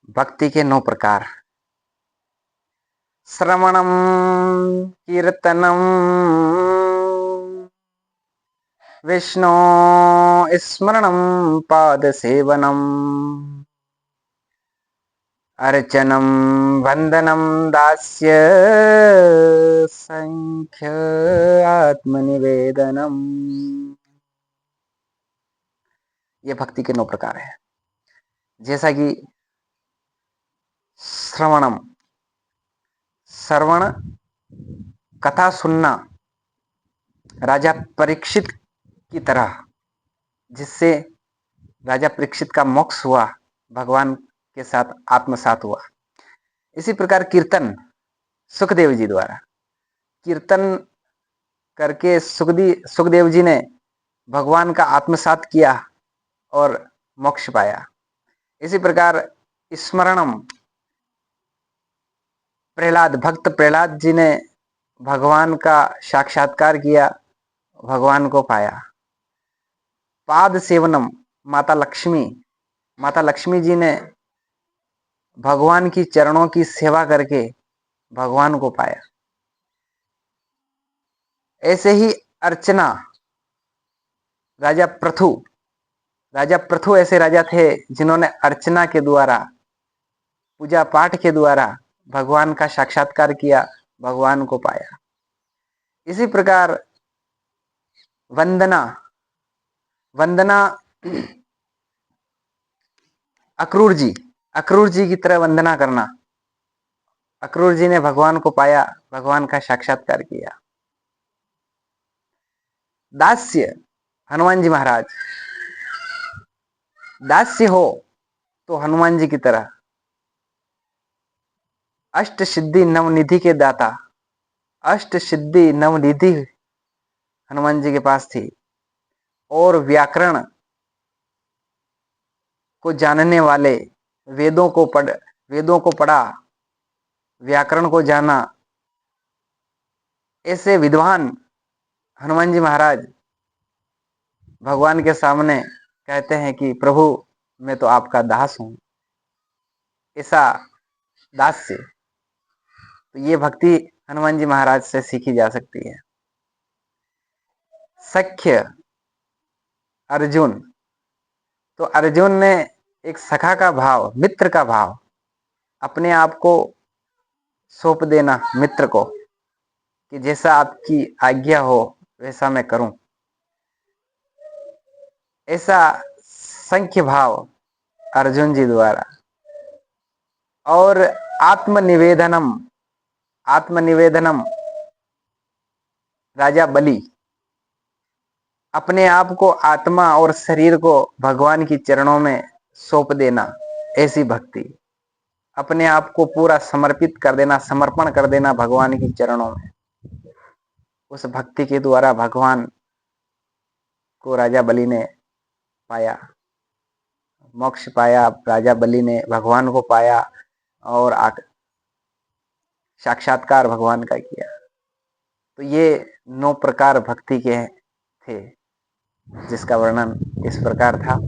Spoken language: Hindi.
भक्ति के 9 प्रकार। श्रवणम, कीर्तनम, विष्णु स्मरणम, पाद सेवनम, अर्चनम, वंदनम, दास्य, संख्य, आत्मनिवेदनम। ये भक्ति के 9 प्रकार है। जैसा कि श्रवणम, श्रवण कथा सुनना, राजा परीक्षित की तरह, जिससे राजा परीक्षित का मोक्ष हुआ, भगवान के साथ आत्मसात हुआ। इसी प्रकार कीर्तन, सुखदेव जी द्वारा कीर्तन करके सुखदेव जी ने भगवान का आत्मसात किया और मोक्ष पाया। इसी प्रकार स्मरणम, भक्त प्रहलाद जी ने भगवान का साक्षात्कार किया, भगवान को पाया। पाद सेवनम, माता लक्ष्मी जी ने भगवान की चरणों की सेवा करके भगवान को पाया। ऐसे ही अर्चना, राजा प्रथु ऐसे राजा थे जिन्होंने अर्चना के द्वारा, पूजा पाठ के द्वारा भगवान का साक्षात्कार किया, भगवान को पाया। इसी प्रकार वंदना अक्रूर जी की तरह वंदना करना। अक्रूर जी ने भगवान को पाया, भगवान का साक्षात्कार किया। दास्य, हनुमान जी महाराज, दास्य हो तो हनुमान जी की तरह। अष्ट सिद्धि नवनिधि के दाता, अष्ट सिद्धि नवनिधि हनुमान जी के पास थी। और व्याकरण को जानने वाले, वेदों को पढ़ा, व्याकरण को जाना, ऐसे विद्वान हनुमान जी महाराज भगवान के सामने कहते हैं कि प्रभु मैं तो आपका दास हूं। ऐसा दास्य, तो ये भक्ति हनुमान जी महाराज से सीखी जा सकती है। सख्य, अर्जुन, तो अर्जुन ने एक सखा का भाव, मित्र का भाव, अपने आप को सौंप देना मित्र को कि जैसा आपकी आज्ञा हो वैसा मैं करूं। ऐसा संख्य भाव अर्जुन जी द्वारा। और आत्मनिवेदनम, राजा बलि, अपने आप को, आत्मा और शरीर को भगवान की चरणों में सौंप देना, ऐसी भक्ति। अपने आप को पूरा समर्पित कर देना, समर्पण कर देना भगवान की चरणों में। उस भक्ति के द्वारा भगवान को राजा बलि ने पाया, मोक्ष पाया। राजा बलि ने भगवान को पाया और साक्षात्कार भगवान का किया। तो ये 9 प्रकार भक्ति के थे, जिसका वर्णन इस प्रकार था।